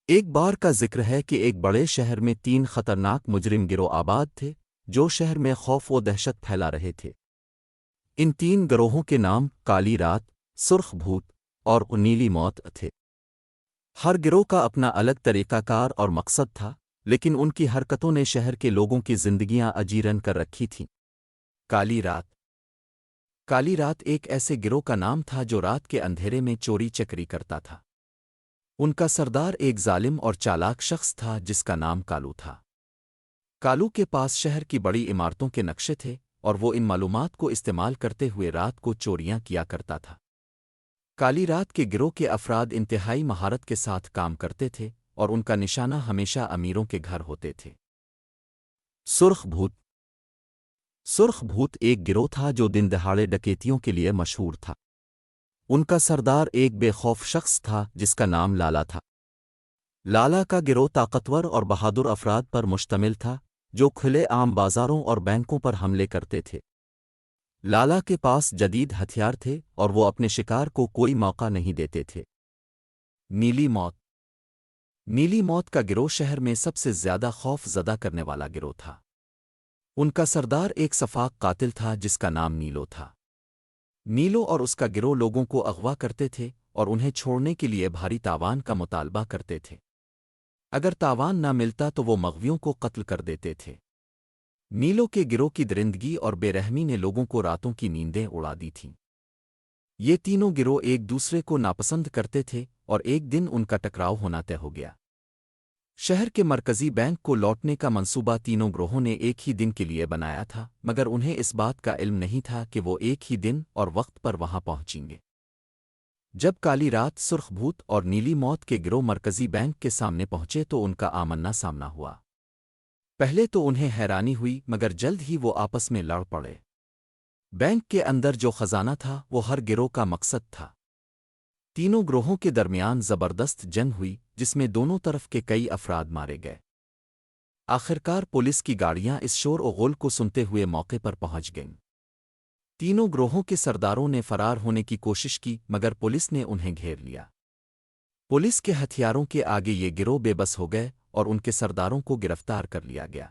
ایک بار کا ذکر ہے کہ ایک بڑے شہر میں 3 خطرناک مجرم گروہ آباد تھے جو شہر میں خوف و دہشت پھیلا رہے تھے۔ ان 3 گروہوں کے نام کالی رات، سرخ بھوت اور نیلی موت تھے۔ ہر گروہ کا اپنا الگ طریقہ کار اور مقصد تھا، لیکن ان کی حرکتوں نے شہر کے لوگوں کی زندگیاں اجیرن کر رکھی تھیں۔ کالی رات کالی رات ایک ایسے گروہ کا نام تھا جو رات کے اندھیرے میں چوری چکری کرتا تھا۔ ان کا سردار ایک ظالم اور چالاک شخص تھا جس کا نام کالو تھا۔ کالو کے پاس شہر کی بڑی عمارتوں کے نقشے تھے اور وہ ان معلومات کو استعمال کرتے ہوئے رات کو چوریاں کیا کرتا تھا۔ کالی رات کے گروہ کے افراد انتہائی مہارت کے ساتھ کام کرتے تھے اور ان کا نشانہ ہمیشہ امیروں کے گھر ہوتے تھے۔ سرخ بھوت سرخ بھوت ایک گروہ تھا جو دن دہاڑے ڈکیتیوں کے لیے مشہور تھا۔ ان کا سردار ایک بے خوف شخص تھا جس کا نام لالا تھا۔ لالا کا گروہ طاقتور اور بہادر افراد پر مشتمل تھا جو کھلے عام بازاروں اور بینکوں پر حملے کرتے تھے۔ لالا کے پاس جدید ہتھیار تھے اور وہ اپنے شکار کو کوئی موقع نہیں دیتے تھے۔ نیلی موت نیلی موت کا گروہ شہر میں سب سے زیادہ خوف زدہ کرنے والا گروہ تھا۔ ان کا سردار ایک سفاک قاتل تھا جس کا نام نیلو تھا۔ نیلو اور اس کا گروہ لوگوں کو اغوا کرتے تھے اور انہیں چھوڑنے کے لیے بھاری تاوان کا مطالبہ کرتے تھے۔ اگر تاوان نہ ملتا تو وہ مغویوں کو قتل کر دیتے تھے۔ نیلو کے گروہ کی درندگی اور بے رحمی نے لوگوں کو راتوں کی نیندیں اڑا دی تھیں۔ یہ تینوں گروہ ایک دوسرے کو ناپسند کرتے تھے اور ایک دن ان کا ٹکراؤ ہونا طے ہو گیا۔ شہر کے مرکزی بینک کو لوٹنے کا منصوبہ تینوں گروہوں نے ایک ہی دن کے لیے بنایا تھا، مگر انہیں اس بات کا علم نہیں تھا کہ وہ ایک ہی دن اور وقت پر وہاں پہنچیں گے۔ جب کالی رات، سرخ بھوت اور نیلی موت کے گروہ مرکزی بینک کے سامنے پہنچے تو ان کا آمنا سامنا ہوا۔ پہلے تو انہیں حیرانی ہوئی مگر جلد ہی وہ آپس میں لڑ پڑے۔ بینک کے اندر جو خزانہ تھا وہ ہر گروہ کا مقصد تھا۔ تینوں گروہوں کے درمیان زبردست جنگ ہوئی جس میں دونوں طرف کے کئی افراد مارے گئے۔ آخرکار پولیس کی گاڑیاں اس شور و غول کو سنتے ہوئے موقع پر پہنچ گئیں۔ تینوں گروہوں کے سرداروں نے فرار ہونے کی کوشش کی مگر پولیس نے انہیں گھیر لیا۔ پولیس کے ہتھیاروں کے آگے یہ گروہ بے بس ہو گئے اور ان کے سرداروں کو گرفتار کر لیا گیا۔